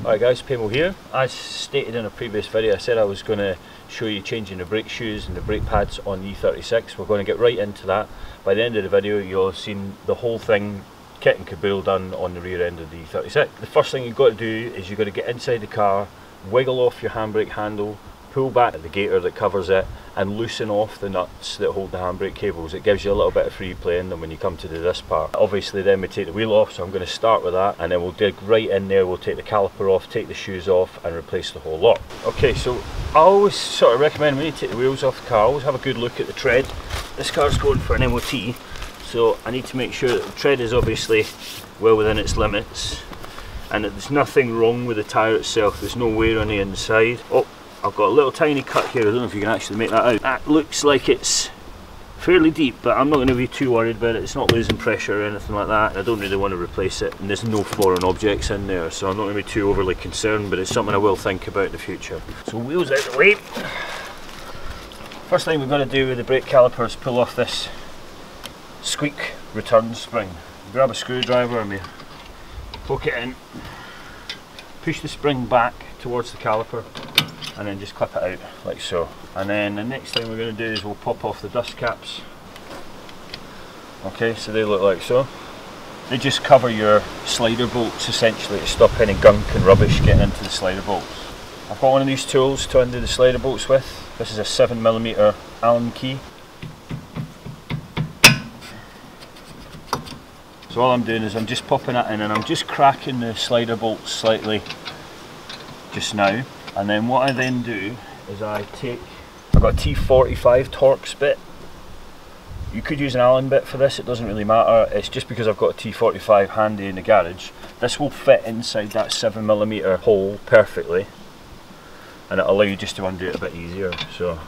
Alright guys, Pamo here. As stated in a previous video, I said I was going to show you changing the brake shoes and the brake pads on the E36. We're going to get right into that. By the end of the video you'll have seen the whole thing, kit and caboodle, done on the rear end of the E36. The first thing you've got to do is you've got to get inside the car, wiggle off your handbrake handle, pull back the gaiter that covers it and loosen off the nuts that hold the handbrake cables. It gives you a little bit of free play in them when you come to do this part. Obviously then we take the wheel off, so I'm going to start with that, and then we'll dig right in there. We'll take the caliper off, take the shoes off and replace the whole lot. Okay, so I always sort of recommend when you take the wheels off the car, always have a good look at the tread. This car's going for an MOT, so I need to make sure that the tread is obviously well within its limits and that there's nothing wrong with the tyre itself. There's no wear on the inside. Oh, I've got a little tiny cut here. I don't know if you can actually make that out. That looks like it's fairly deep, but I'm not going to be too worried about it. It's not losing pressure or anything like that. I don't really want to replace it, and there's no foreign objects in there, so I'm not going to be too overly concerned, but it's something I will think about in the future. So wheels out the way. First thing we've got to do with the brake caliper is pull off this squeak return spring. Grab a screwdriver and we poke it in, push the spring back towards the caliper, and then just clip it out like so. And then the next thing we're going to do is we'll pop off the dust caps. Okay, so they look like so. They just cover your slider bolts essentially to stop any gunk and rubbish getting into the slider bolts. I've got one of these tools to undo the slider bolts with. This is a 7mm Allen key. So all I'm doing is I'm just popping that in and I'm just cracking the slider bolts slightly just now. And then what I then do is I've got a T45 Torx bit. You could use an Allen bit for this, it doesn't really matter. It's just because I've got a T45 handy in the garage. This will fit inside that 7mm hole perfectly, and it'll allow you just to undo it a bit easier. So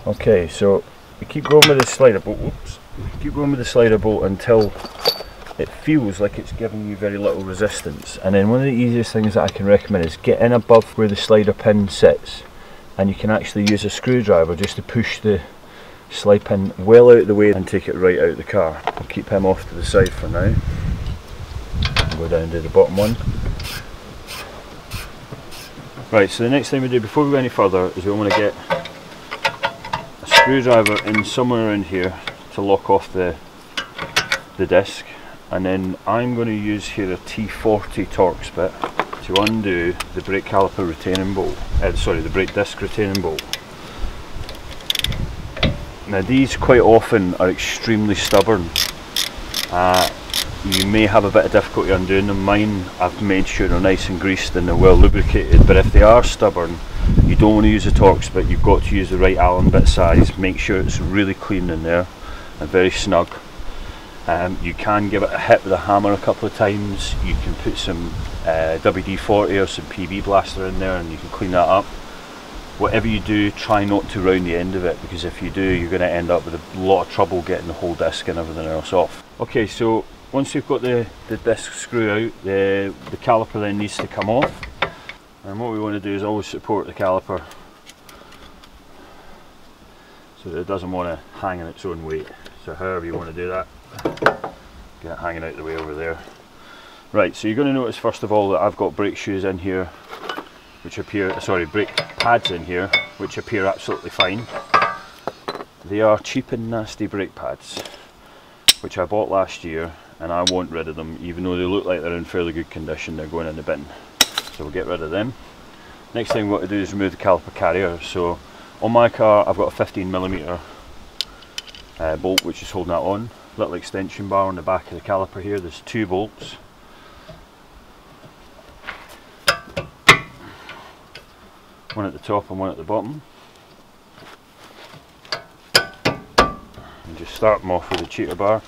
okay, so you keep going with the slider bolt. Whoops. Keep going with the slider bolt until it feels like it's giving you very little resistance. And then one of the easiest things that I can recommend is get in above where the slider pin sits, and you can actually use a screwdriver just to push the slide pin well out of the way and take it right out of the car. I'll keep him off to the side for now. I'll go down to the bottom one. Right, so the next thing we do before we go any further is we want to get a screwdriver in somewhere around here to lock off the disc. And then I'm going to use here a T40 Torx bit to undo the brake caliper retaining bolt, sorry, the brake disc retaining bolt. Now these quite often are extremely stubborn. You may have a bit of difficulty undoing them. Mine, I've made sure they're nice and greased and they're well lubricated, but if they are stubborn, you don't want to use a Torx bit. You've got to use the right Allen bit size. Make sure it's really clean in there and very snug. You can give it a hit with a hammer a couple of times. You can put some WD-40 or some PB blaster in there and you can clean that up. Whatever you do, try not to round the end of it, because if you do you're going to end up with a lot of trouble getting the whole disc and everything else off. Okay, so once you've got the disc screw out, the caliper then needs to come off. And what we want to do is always support the caliper so that it doesn't want to hang in its own weight. So however you want to do that, get it hanging out the way over there. Right, so you're going to notice first of all that I've got brake shoes in here which appear, sorry, brake pads in here which appear absolutely fine. They are cheap and nasty brake pads which I bought last year, and I want rid of them. Even though they look like they're in fairly good condition, they're going in the bin, so we'll get rid of them. Next thing we've got to do is remove the caliper carrier. So on my car I've got a 15mm bolt which is holding that on. Little extension bar on the back of the caliper here. There's two bolts. One at the top and one at the bottom. And just start them off with the cheater bar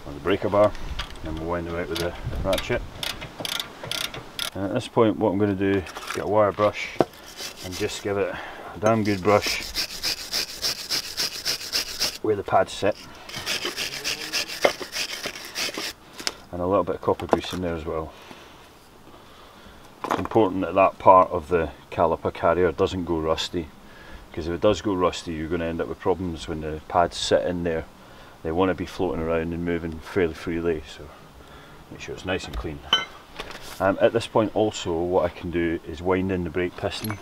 or the breaker bar, and we'll wind them out with the ratchet. And at this point what I'm going to do is get a wire brush and just give it a damn good brush where the pads sit, and a little bit of copper grease in there as well. It's important that that part of the caliper carrier doesn't go rusty, because if it does go rusty you're going to end up with problems when the pads sit in there. they want to be floating around and moving fairly freely, so make sure it's nice and clean. At this point also, what I can do is wind in the brake piston.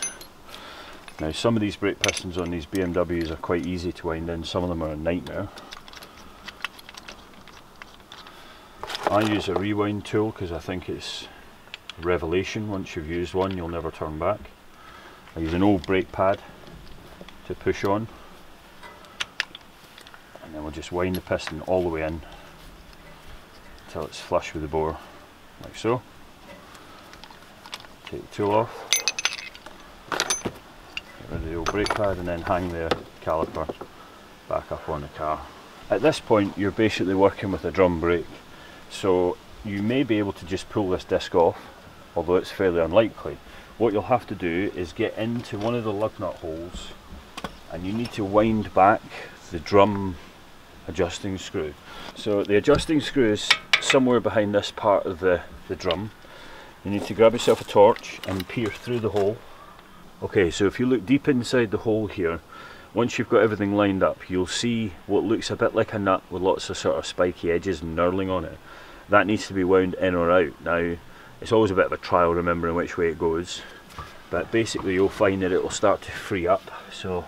Now some of these brake pistons on these BMWs are quite easy to wind in, some of them are a nightmare. I use a rewind tool because I think it's revelation. Once you've used one, you'll never turn back. I use an old brake pad to push on, and then we'll just wind the piston all the way in until it's flush with the bore, like so. Take the tool off, get rid of the old brake pad, and then hang the caliper back up on the car. At this point you're basically working with a drum brake, so you may be able to just pull this disc off, although it's fairly unlikely. What you'll have to do is get into one of the lug nut holes, and you need to wind back the drum adjusting screw. So the adjusting screw is somewhere behind this part of the drum. You need to grab yourself a torch and peer through the hole. Okay, so if you look deep inside the hole here, once you've got everything lined up, you'll see what looks a bit like a nut with lots of sort of spiky edges and knurling on it. That needs to be wound in or out. Now, it's always a bit of a trial remembering which way it goes, but basically you'll find that it will start to free up. So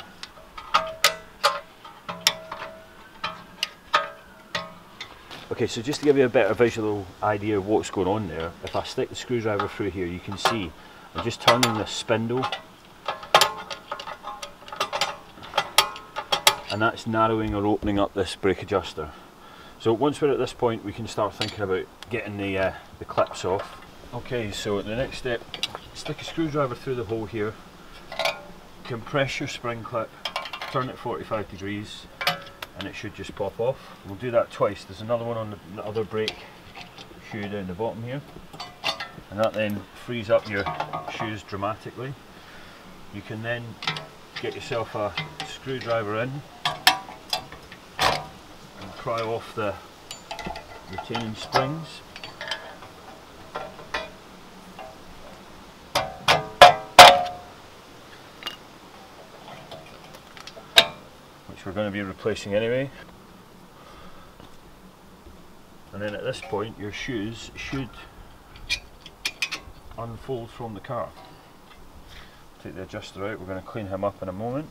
okay, so just to give you a better visual idea of what's going on there, if I stick the screwdriver through here, you can see I'm just turning this spindle, and that's narrowing or opening up this brake adjuster. So once we're at this point, we can start thinking about getting the clips off. Okay, so the next step, stick a screwdriver through the hole here, compress your spring clip, turn it 45 degrees, and it should just pop off. We'll do that twice. There's another one on the other brake shoe down the bottom here, and that then frees up your shoes dramatically. You can then get yourself a screwdriver in and pry off the retaining springs. Which we're going to be replacing anyway. And then at this point your shoes should unfold from the car. Take the adjuster out, we're going to clean him up in a moment.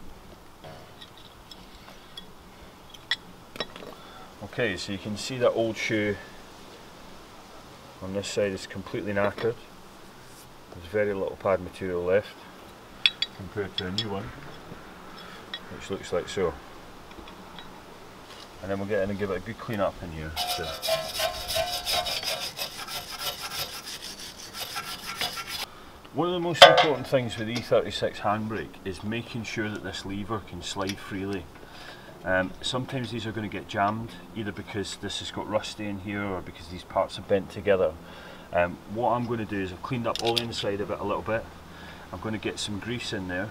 Okay, so you can see that old shoe on this side is completely knackered. There's very little pad material left compared to a new one, which looks like so. And then we'll get in and give it a good clean up in here. So one of the most important things with the E36 handbrake is making sure that this lever can slide freely. Sometimes these are going to get jammed, either because this has got rusty in here or because these parts are bent together. What I'm going to do is I've cleaned up all the inside of it a little bit. I'm going to get some grease in there,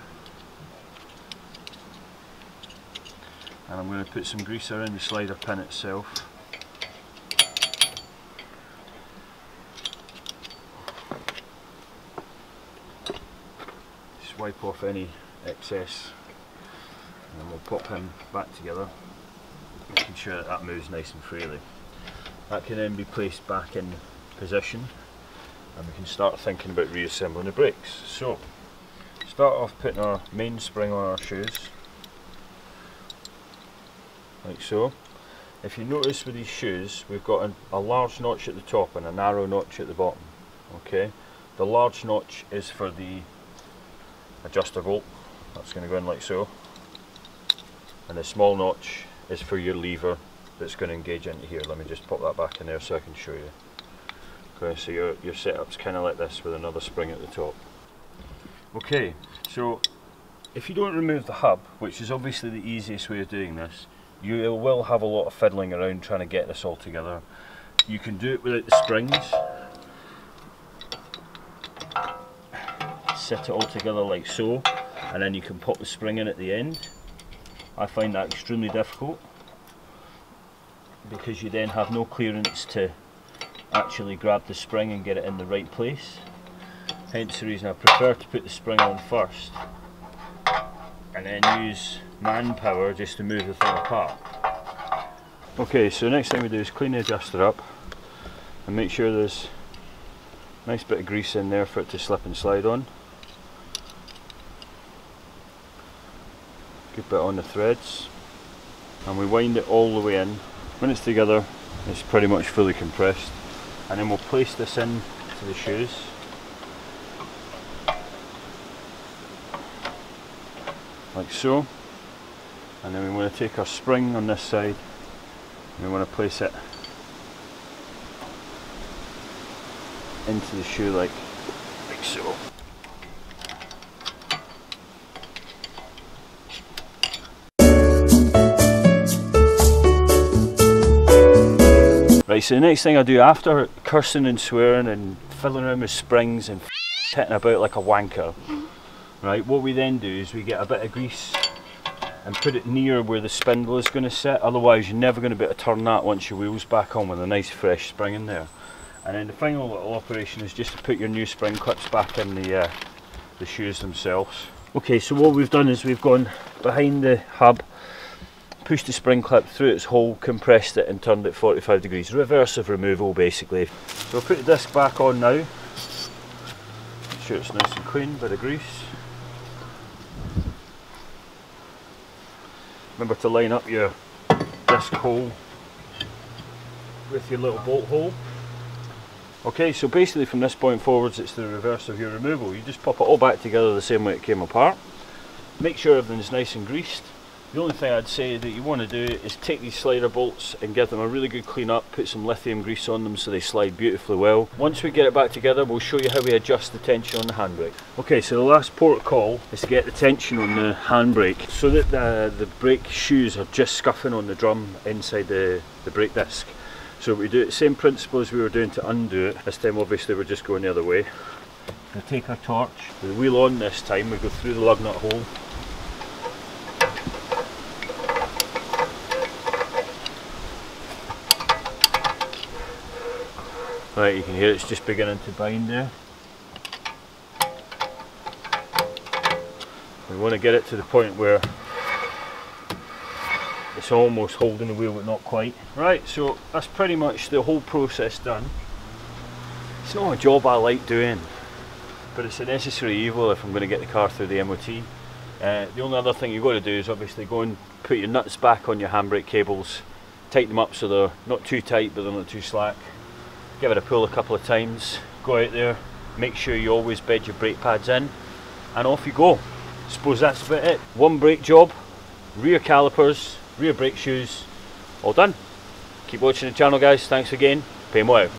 and I'm going to put some grease around the slider pin itself. Just wipe off any excess, and then we'll pop him back together, making sure that that moves nice and freely. That can then be placed back in position, and we can start thinking about reassembling the brakes. So, start off putting our main spring on our shoes, like so. If you notice with these shoes, we've got a large notch at the top and a narrow notch at the bottom. Okay, the large notch is for the adjuster bolt, that's going to go in like so, and the small notch is for your lever that's going to engage into here. Let me just pop that back in there so I can show you. Okay, so your setup's kind of like this with another spring at the top. Okay, so if you don't remove the hub, which is obviously the easiest way of doing this, you will have a lot of fiddling around trying to get this all together. You can do it without the springs. Set it all together like so, and then you can pop the spring in at the end. I find that extremely difficult because you then have no clearance to actually grab the spring and get it in the right place. Hence the reason I prefer to put the spring on first and then use manpower just to move the thing apart. Okay, so the next thing we do is clean the adjuster up and make sure there's a nice bit of grease in there for it to slip and slide on. Good bit on the threads, and we wind it all the way in. When it's together, it's pretty much fully compressed, and then we'll place this in to the shoes. Like so. And then we want to take our spring on this side and we want to place it into the shoe like so. Right, so the next thing I do after cursing and swearing and filling around with springs and hitting about like a wanker, right, what we then do is we get a bit of grease and put it near where the spindle is going to sit, otherwise you're never going to be able to turn that once your wheel's back on with a nice fresh spring in there. And then the final little operation is just to put your new spring clips back in the shoes themselves. Okay, so what we've done is we've gone behind the hub, pushed the spring clip through its hole, compressed it and turned it 45 degrees. Reverse of removal basically. So we'll put the disc back on now. Make sure it's nice and clean, bit of grease. Remember to line up your disc hole with your little bolt hole. Okay, so basically from this point forwards it's the reverse of your removal. You just pop it all back together the same way it came apart. Make sure everything's nice and greased. The only thing I'd say that you want to do is take these slider bolts and give them a really good clean up, put some lithium grease on them so they slide beautifully well. Once we get it back together, we'll show you how we adjust the tension on the handbrake. Okay, so the last port of call is to get the tension on the handbrake so that the brake shoes are just scuffing on the drum inside the brake disc. So we do it the same principle as we were doing to undo it. This time obviously we're just going the other way. We'll take our torch, with the wheel on this time, we go through the lug nut hole. Right, you can hear it's just beginning to bind there. We want to get it to the point where it's almost holding the wheel but not quite. Right, so that's pretty much the whole process done. It's not a job I like doing, but it's a necessary evil if I'm going to get the car through the MOT. The only other thing you've got to do is obviously go and put your nuts back on your handbrake cables, tighten them up so they're not too tight but they're not too slack. Give it a pull a couple of times, go out there, make sure you always bed your brake pads in, and off you go. Suppose that's about it. One brake job, rear calipers, rear brake shoes, all done. Keep watching the channel guys, thanks again, Paymo out.